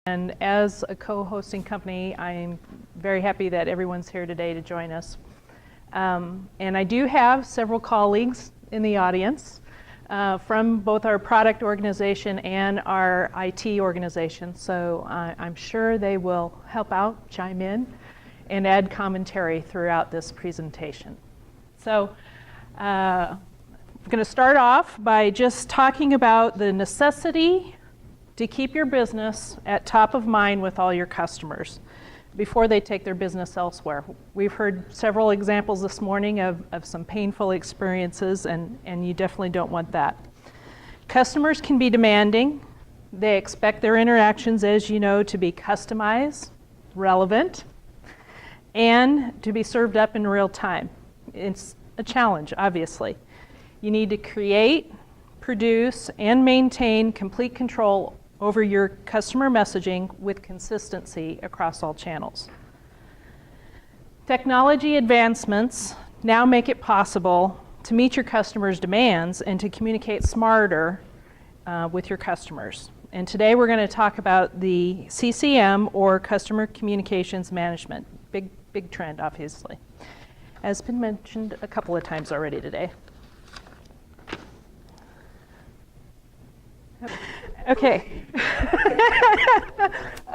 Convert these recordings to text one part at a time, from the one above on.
And as a co-hosting company, I'm very happy that everyone's here today to join us. And I do have several colleagues in the audience from both our product organization and our IT organization. So I'm sure they will help out, chime in, and add commentary throughout this presentation. So I'm going to start off by just talking about the necessity to keep your business at top of mind with all your customers before they take their business elsewhere. We've heard several examples this morning of some painful experiences, and you definitely don't want that. Customers can be demanding. They expect their interactions, as you know, to be customized, relevant, and to be served up in real time. It's a challenge, obviously. You need to create, produce, and maintain complete control over your customer messaging with consistency across all channels. Technology advancements now make it possible to meet your customers' demands and to communicate smarter with your customers. And today we're going to talk about the CCM, or Customer Communications Management. Big trend, obviously. As been mentioned a couple of times already today. Okay.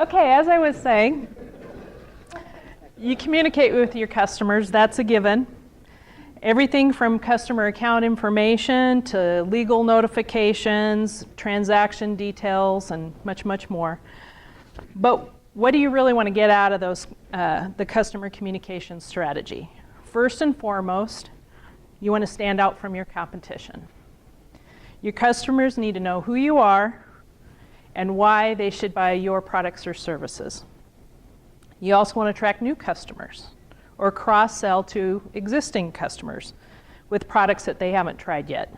Okay, as I was saying, you communicate with your customers, that's a given. Everything from customer account information to legal notifications, transaction details, and much, much more. But what do you really want to get out of those, the customer communication strategy? First and foremost, you want to stand out from your competition. Your customers need to know who you are and why they should buy your products or services. You also want to attract new customers or cross-sell to existing customers with products that they haven't tried yet.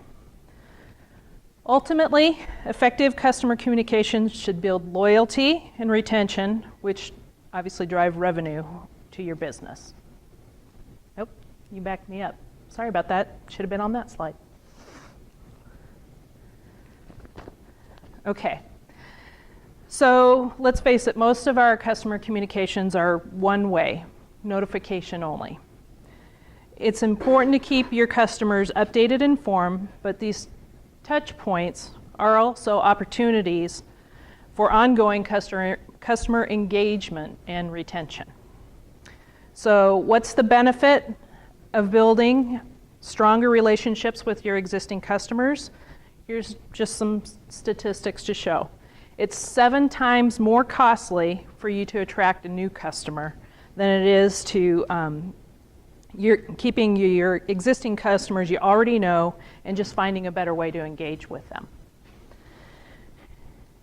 Ultimately, effective customer communications should build loyalty and retention, which obviously drive revenue to your business. Nope, you backed me up. Sorry about that. Should have been on that slide. Okay. So let's face it, most of our customer communications are one way, notification only. It's important to keep your customers updated and informed, but these touch points are also opportunities for ongoing customer engagement and retention. So what's the benefit of building stronger relationships with your existing customers? Here's just some statistics to show. It's 7 times more costly for you to attract a new customer than it is to keeping your existing customers you already know and just finding a better way to engage with them.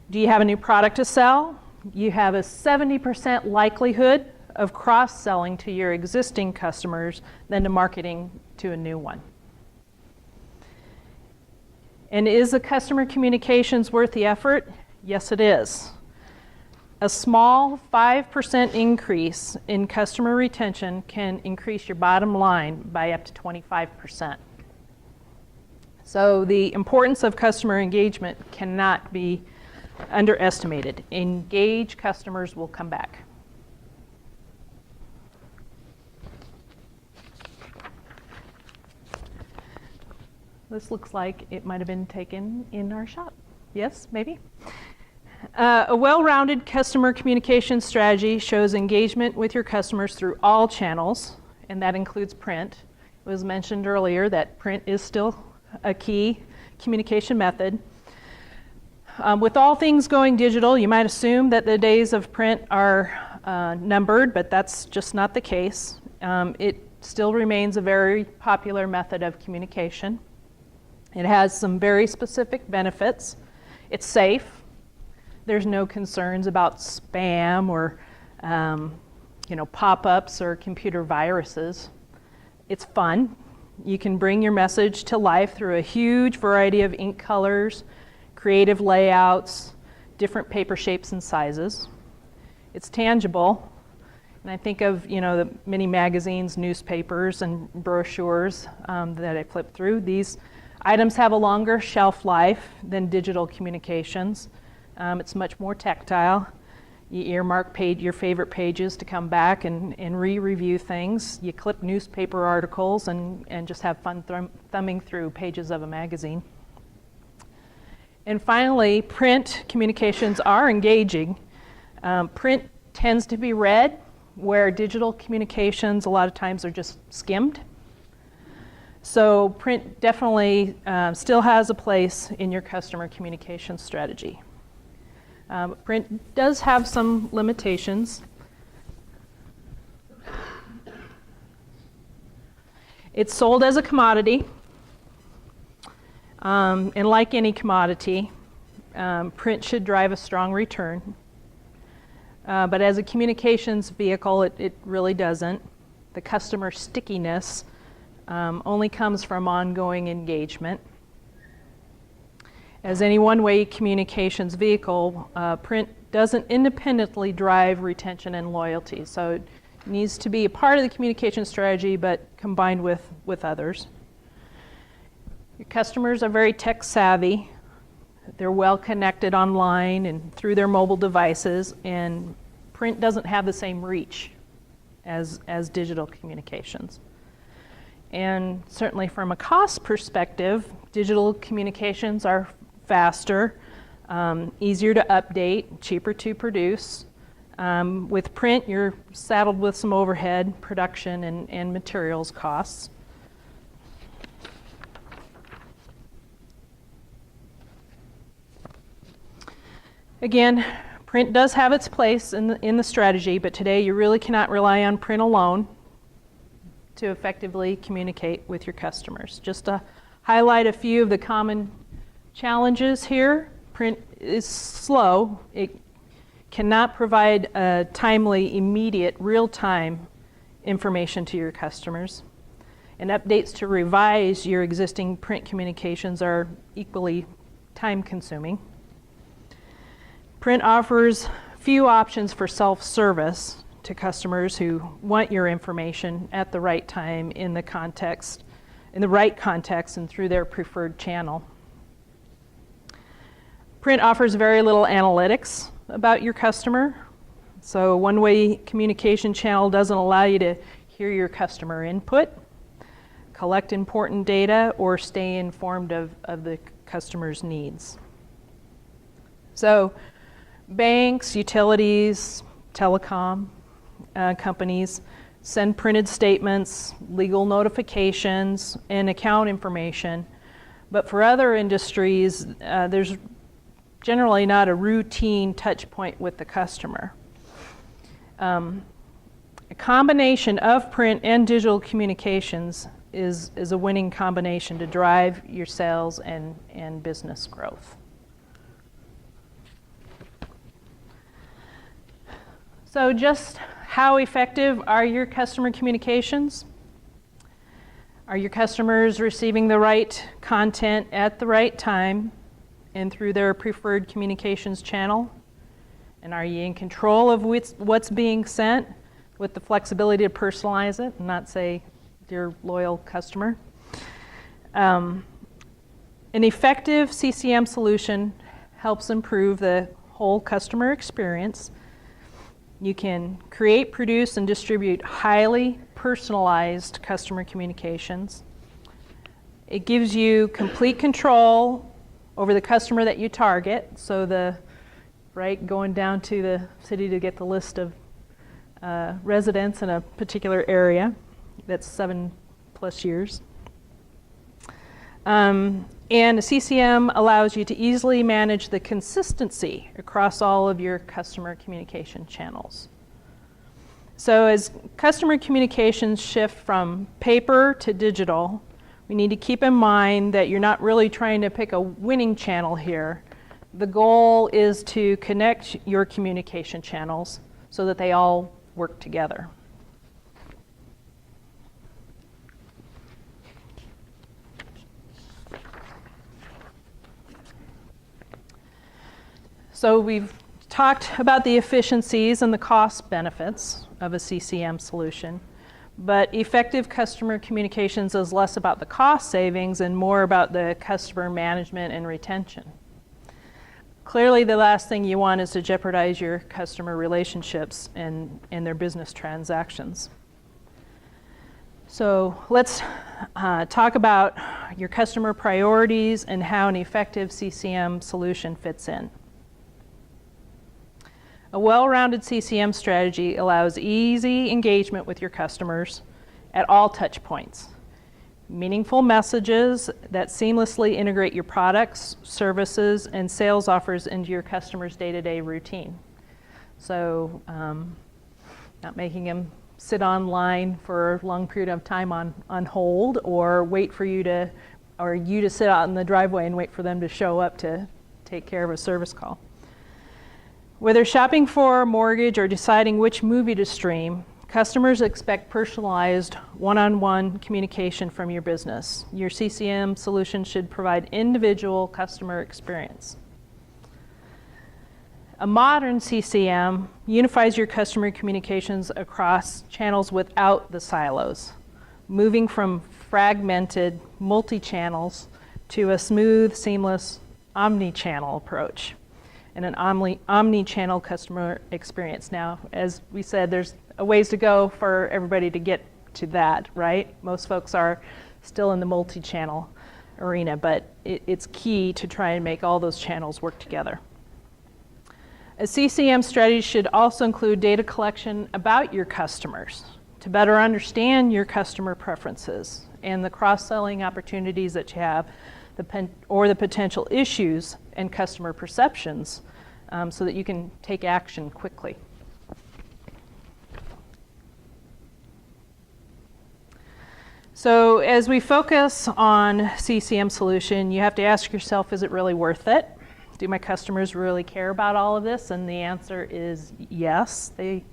Do you have a new product to sell? You have a 70% likelihood of cross-selling to your existing customers than to marketing to a new one. And is the customer communications worth the effort? Yes, it is. A small 5% increase in customer retention can increase your bottom line by up to 25%. So the importance of customer engagement cannot be underestimated. Engaged customers will come back. This looks like it might have been taken in our shop. Yes, maybe? A well-rounded customer communication strategy shows engagement with your customers through all channels, and that includes print. It was mentioned earlier that print is still a key communication method. With all things going digital, you might assume that the days of print are numbered, but that's just not the case. It still remains a very popular method of communication. It has some very specific benefits. It's safe. There's no concerns about spam or pop-ups or computer viruses. It's fun. You can bring your message to life through a huge variety of ink colors, creative layouts, different paper shapes and sizes. It's tangible. And I think of the many magazines, newspapers, and brochures that I flip through. These items have a longer shelf life than digital communications. It's much more tactile. You earmark your favorite pages to come back and re-review things. You clip newspaper articles and just have fun thumbing through pages of a magazine. And finally, print communications are engaging. Print tends to be read, where digital communications a lot of times are just skimmed. So print definitely still has a place in your customer communication strategy. Print does have some limitations. It's sold as a commodity, and like any commodity, print should drive a strong return. But as a communications vehicle, it really doesn't. The customer stickiness only comes from ongoing engagement. As any one-way communications vehicle, print doesn't independently drive retention and loyalty. So it needs to be a part of the communication strategy, but combined with others. Your customers are very tech savvy. They're well connected online and through their mobile devices, and print doesn't have the same reach as digital communications. And certainly from a cost perspective, digital communications are faster, easier to update, cheaper to produce. With print, you're saddled with some overhead, production, and materials costs. Again, print does have its place in the strategy, but today you really cannot rely on print alone to effectively communicate with your customers. Just to highlight a few of the common challenges here, print is slow. It cannot provide timely, immediate, real-time information to your customers. And updates to revise your existing print communications are equally time-consuming. Print offers few options for self-service to customers who want your information at the right time in the right context and through their preferred channel. Print offers very little analytics about your customer. So a one-way communication channel doesn't allow you to hear your customer input, collect important data, or stay informed of the customer's needs. So banks, utilities, telecom companies send printed statements, legal notifications, and account information. But for other industries, there's generally not a routine touch point with the customer. A combination of print and digital communications is a winning combination to drive your sales and business growth. So just how effective are your customer communications? Are your customers receiving the right content at the right time and through their preferred communications channel? And are you in control of what's being sent with the flexibility to personalize it and not say, dear loyal customer? An effective CCM solution helps improve the whole customer experience. You can create, produce, and distribute highly personalized customer communications. It gives you complete control over the customer that you target. So going down to the city to get the list of residents in a particular area, that's 7+ years. And a CCM allows you to easily manage the consistency across all of your customer communication channels. So as customer communications shift from paper to digital, we need to keep in mind that you're not really trying to pick a winning channel here. The goal is to connect your communication channels so that they all work together. So we've talked about the efficiencies and the cost benefits of a CCM solution, but effective customer communications is less about the cost savings and more about the customer management and retention. Clearly, the last thing you want is to jeopardize your customer relationships and their business transactions. So let's talk about your customer priorities and how an effective CCM solution fits in. A well-rounded CCM strategy allows easy engagement with your customers at all touch points. Meaningful messages that seamlessly integrate your products, services, and sales offers into your customers' day-to-day routine. So not making them sit online for a long period of time on hold, or wait for you to sit out in the driveway and wait for them to show up to take care of a service call. Whether shopping for a mortgage or deciding which movie to stream, customers expect personalized one-on-one communication from your business. Your CCM solution should provide individual customer experience. A modern CCM unifies your customer communications across channels without the silos, moving from fragmented multi-channels to a smooth, seamless, omni-channel approach and an omni-channel customer experience. Now, as we said, there's a ways to go for everybody to get to that, right? Most folks are still in the multi-channel arena, but it's key to try and make all those channels work together. A CCM strategy should also include data collection about your customers to better understand your customer preferences and the cross-selling opportunities that you have, or the potential issues and customer perceptions, so that you can take action quickly. So as we focus on CCM solution, you have to ask yourself, is it really worth it? Do my customers really care about all of this? And the answer is yes, they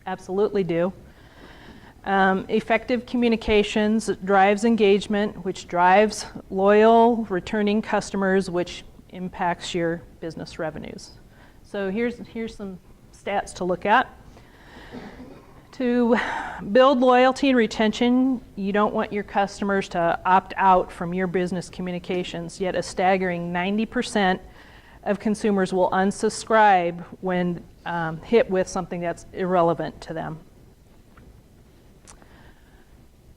absolutely do. Effective communications drives engagement, which drives loyal, returning customers, which impacts your business revenues. So here's some stats to look at. To build loyalty and retention, you don't want your customers to opt out from your business communications, yet a staggering 90% of consumers will unsubscribe when hit with something that's irrelevant to them.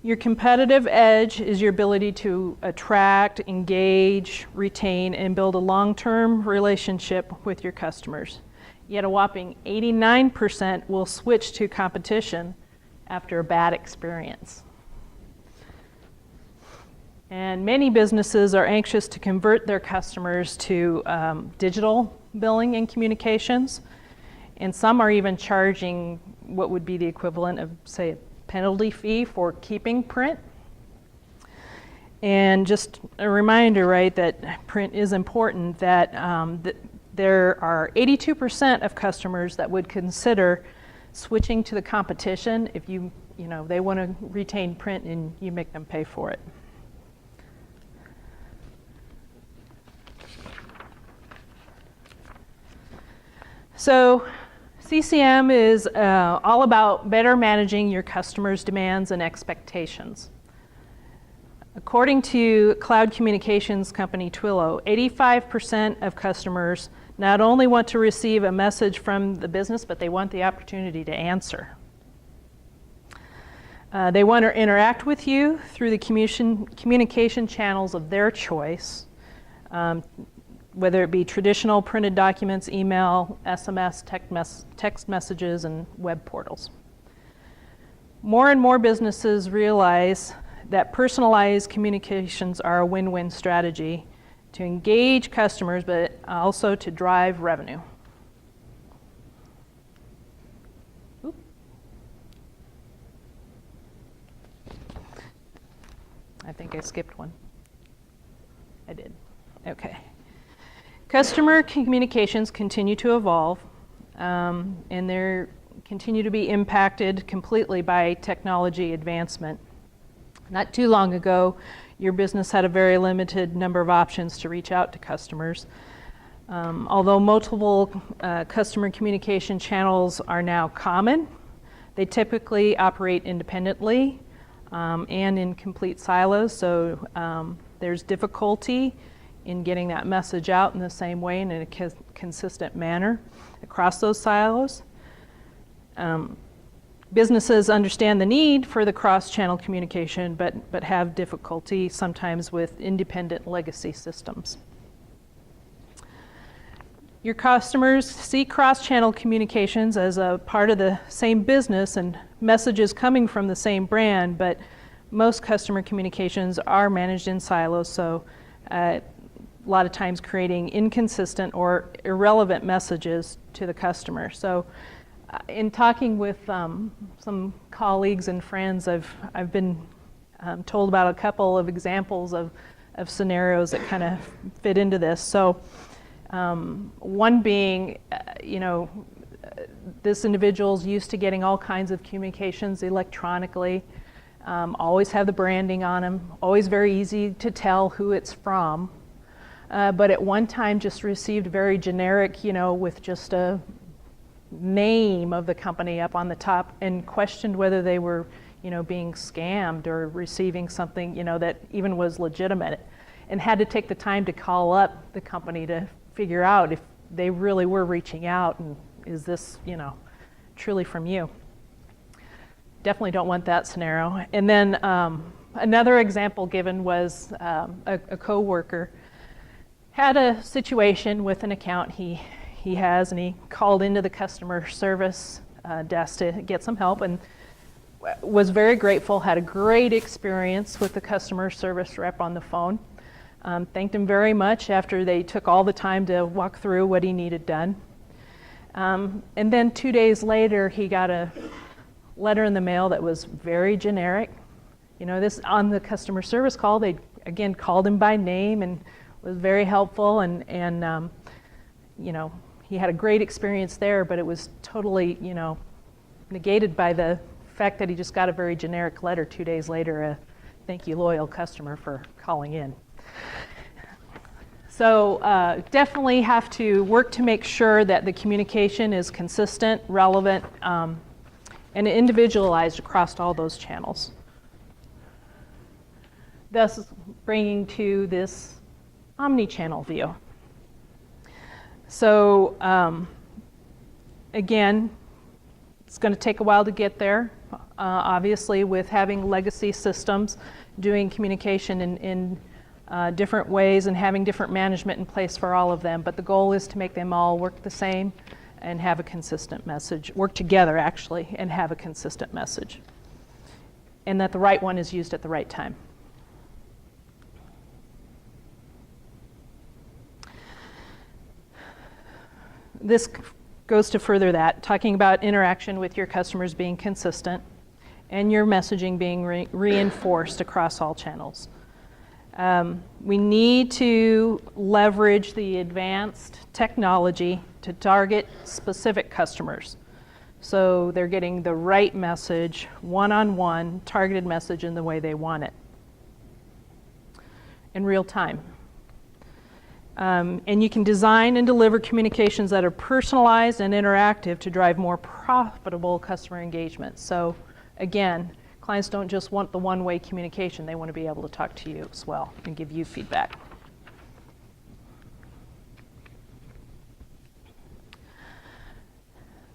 Your competitive edge is your ability to attract, engage, retain, and build a long-term relationship with your customers. Yet a whopping 89% will switch to competition after a bad experience. And many businesses are anxious to convert their customers to digital billing and communications, and some are even charging what would be the equivalent of, say, a penalty fee for keeping print. And just a reminder, right, that print is important, that there are 82% of customers that would consider switching to the competition if they want to retain print and you make them pay for it. So CCM is all about better managing your customers' demands and expectations. According to cloud communications company Twilio, 85% of customers not only want to receive a message from the business, but they want the opportunity to answer. They want to interact with you through the communication channels of their choice, whether it be traditional printed documents, email, SMS, text messages, and web portals. More and more businesses realize that personalized communications are a win-win strategy to engage customers, but also to drive revenue. Oop. I think I skipped one. I did. Okay. Customer communications continue to evolve, and they continue to be impacted completely by technology advancement. Not too long ago, your business had a very limited number of options to reach out to customers. Although multiple customer communication channels are now common, they typically operate independently and in complete silos, so there's difficulty in getting that message out in the same way and in a consistent manner across those silos. Businesses understand the need for the cross-channel communication, but have difficulty sometimes with independent legacy systems. Your customers see cross-channel communications as a part of the same business and messages coming from the same brand, but most customer communications are managed in silos, so a lot of times creating inconsistent or irrelevant messages to the customer. So in talking with some colleagues and friends, I've been told about a couple of examples of scenarios that kind of fit into this. So one being, this individual's used to getting all kinds of communications electronically, always have the branding on them, always very easy to tell who it's from, but at one time just received very generic, with just a name of the company up on the top, and questioned whether they were, being scammed or receiving something, that even was legitimate, and had to take the time to call up the company to figure out if they really were reaching out and is this, truly from you. Definitely don't want that scenario. And then another example given was a coworker had a situation with an account he has, and he called into the customer service desk to get some help, and was very grateful, had a great experience with the customer service rep on the phone. Thanked him very much after they took all the time to walk through what he needed done. And then 2 days later, he got a letter in the mail that was very generic. This on the customer service call, they again called him by name and was very helpful, and he had a great experience there, but it was totally, negated by the fact that he just got a very generic letter 2 days later, thank you, loyal customer, for calling in. So definitely have to work to make sure that the communication is consistent, relevant, and individualized across all those channels. Thus bringing to this omni-channel view. So again, it's going to take a while to get there. Obviously, with having legacy systems, doing communication in different ways and having different management in place for all of them. But the goal is to make them all work the same and have a consistent message, work together actually, and have a consistent message. And that the right one is used at the right time. This goes to further that, talking about interaction with your customers being consistent and your messaging being reinforced across all channels. We need to leverage the advanced technology to target specific customers. So they're getting the right message, one-on-one, targeted message in the way they want it, in real time. And you can design and deliver communications that are personalized and interactive to drive more profitable customer engagement. So again, clients don't just want the one-way communication, they want to be able to talk to you as well and give you feedback.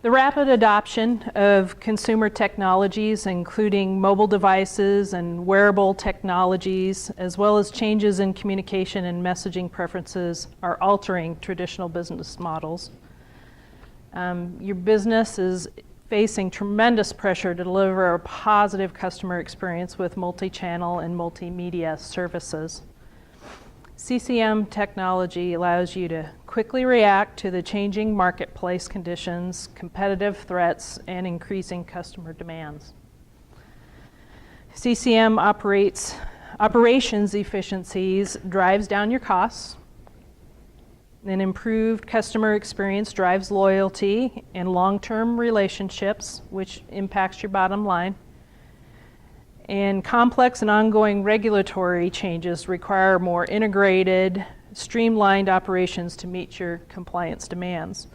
The rapid adoption of consumer technologies, including mobile devices and wearable technologies, as well as changes in communication and messaging preferences, are altering traditional business models. Your business is facing tremendous pressure to deliver a positive customer experience with multi-channel and multimedia services. CCM technology allows you to quickly react to the changing marketplace conditions, competitive threats, and increasing customer demands. CCM operations efficiencies drives down your costs. An improved customer experience drives loyalty and long-term relationships, which impacts your bottom line. And complex and ongoing regulatory changes require more integrated, streamlined operations to meet your compliance demands.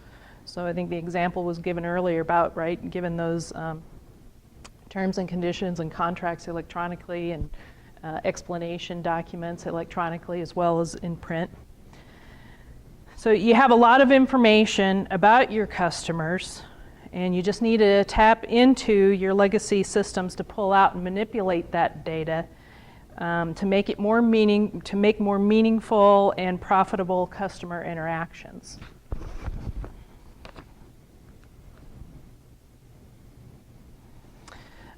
So I think the example was given earlier about, right, given those terms and conditions and contracts electronically and explanation documents electronically as well as in print. So you have a lot of information about your customers, and you just need to tap into your legacy systems to pull out and manipulate that data to make more meaningful and profitable customer interactions.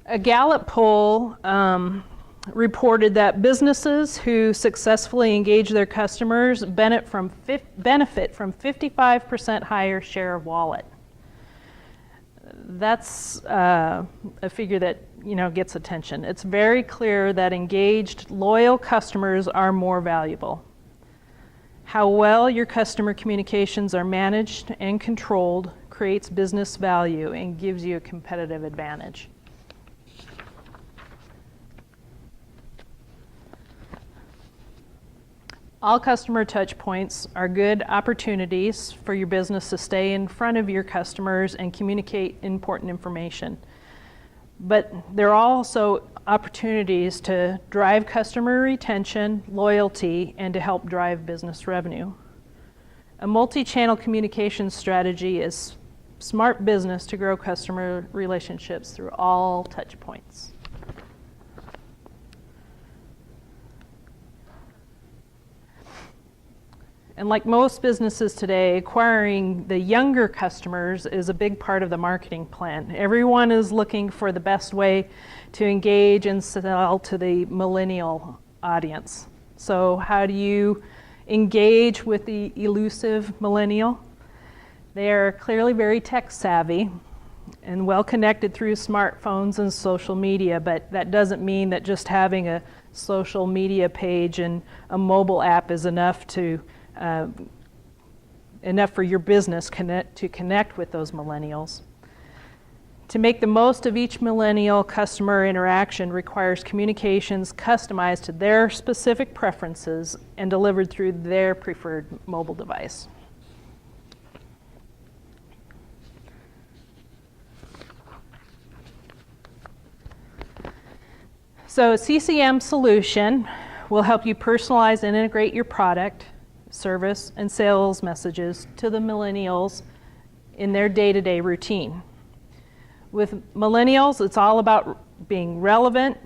A Gallup poll reported that businesses who successfully engage their customers benefit from 55% higher share of wallet. That's a figure that gets attention. It's very clear that engaged, loyal customers are more valuable. How well your customer communications are managed and controlled creates business value and gives you a competitive advantage. All customer touch points are good opportunities for your business to stay in front of your customers and communicate important information. But there are also opportunities to drive customer retention, loyalty, and to help drive business revenue. A multi-channel communication strategy is smart business to grow customer relationships through all touch points. And like most businesses today, acquiring the younger customers is a big part of the marketing plan. Everyone is looking for the best way to engage and sell to the millennial audience. So how do you engage with the elusive millennial? They are clearly very tech savvy and well connected through smartphones and social media, but that doesn't mean that just having a social media page and a mobile app is enough for your business to connect with those millennials. To make the most of each millennial customer interaction requires communications customized to their specific preferences and delivered through their preferred mobile device. So a CCM solution will help you personalize and integrate your product, service, and sales messages to the millennials in their day-to-day routine. With millennials, it's all about being relevant,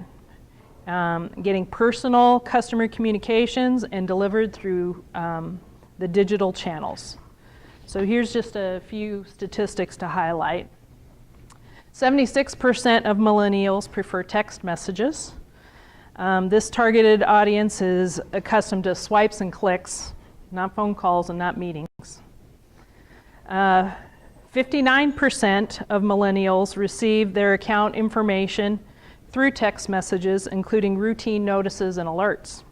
getting personal customer communications and delivered through the digital channels. So here's just a few statistics to highlight. 76% of millennials prefer text messages. This targeted audience is accustomed to swipes and clicks, not phone calls and not meetings. 59% of millennials receive their account information through text messages, including routine notices and alerts.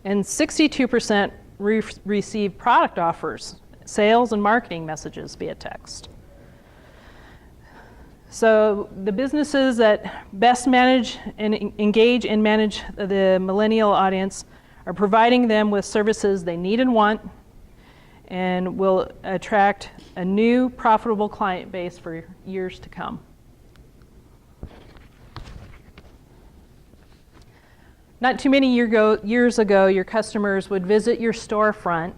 And 62% receive product offers, sales and marketing messages via text. So the businesses that best manage and engage and manage the millennial audience are providing them with services they need and want, and will attract a new profitable client base for years to come. Not too many years ago, your customers would visit your storefront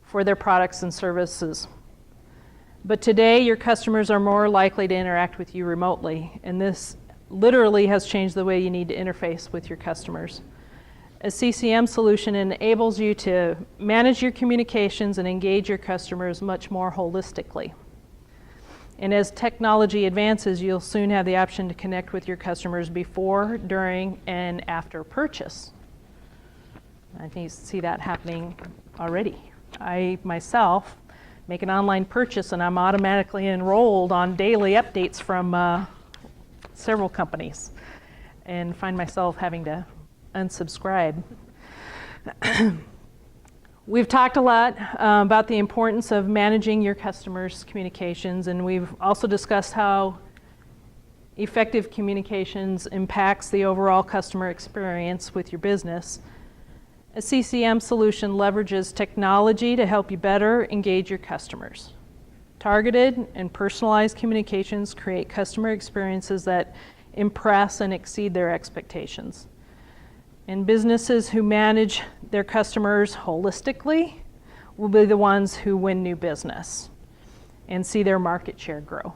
for their products and services. But today, your customers are more likely to interact with you remotely, and this literally has changed the way you need to interface with your customers. A CCM solution enables you to manage your communications and engage your customers much more holistically. And as technology advances, you'll soon have the option to connect with your customers before, during, and after purchase. I think you see that happening already. I myself make an online purchase and I'm automatically enrolled on daily updates from several companies and find myself having to unsubscribe. We've talked a lot about the importance of managing your customers' communications, and we've also discussed how effective communications impacts the overall customer experience with your business. A CCM solution leverages technology to help you better engage your customers. Targeted and personalized communications create customer experiences that impress and exceed their expectations. And businesses who manage their customers holistically will be the ones who win new business and see their market share grow.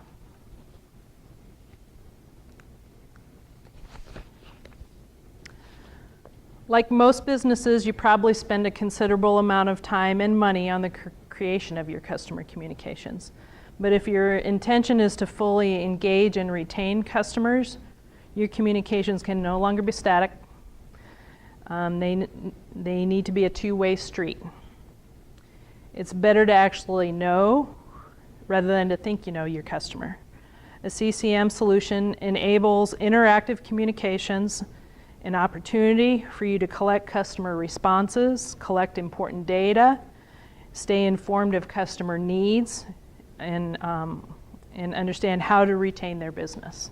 Like most businesses, you probably spend a considerable amount of time and money on the creation of your customer communications. But if your intention is to fully engage and retain customers, your communications can no longer be static. They need to be a two-way street. It's better to actually know rather than to think you know your customer. A CCM solution enables interactive communications, an opportunity for you to collect customer responses, collect important data, stay informed of customer needs, and understand how to retain their business.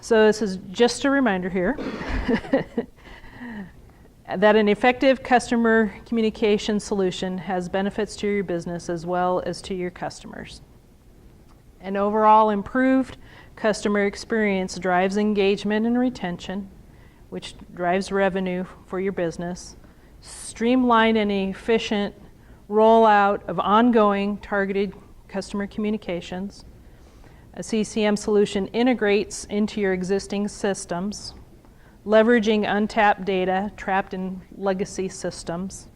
So this is just a reminder here that an effective customer communication solution has benefits to your business as well as to your customers. An overall improved customer experience drives engagement and retention, which drives revenue for your business. Streamlined and efficient rollout of ongoing targeted customer communications. A CCM solution integrates into your existing systems, leveraging untapped data trapped in legacy systems.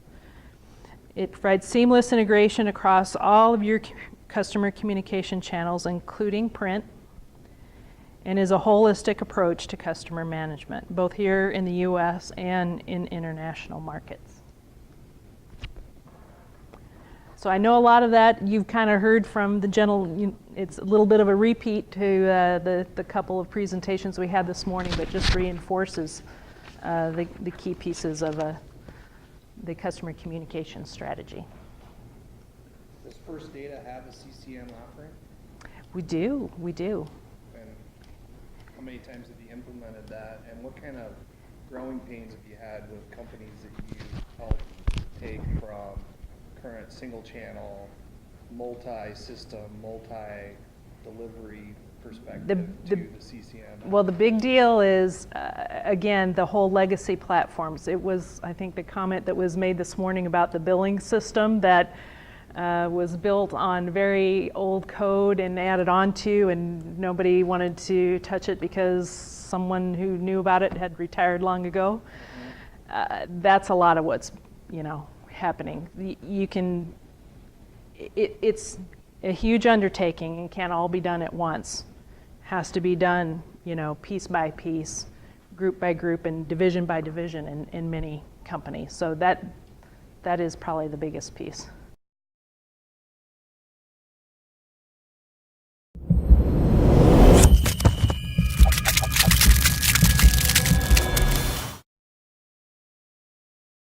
It provides seamless integration across all of your customer communication channels, including print, and is a holistic approach to customer management, both here in the US and in international markets. So I know a lot of that you've kind of heard from the it's a little bit of a repeat to the couple of presentations we had this morning, but just reinforces the key pieces of the customer communication strategy. Does First Data have a CCM offering? We do. And how many times have you implemented that? And what kind of growing pains have you had with companies that you help take from current single channel, multi-system, multi-delivery perspective to the CCM? Well, the big deal is, again, the whole legacy platforms. It was, I think, the comment that was made this morning about the billing system that was built on very old code and added onto, and nobody wanted to touch it because someone who knew about it had retired long ago. Mm-hmm. That's a lot of what's, happening. It's a huge undertaking and can't all be done at once. Has to be done, piece by piece, group by group, and division by division in many companies. So that is probably the biggest piece.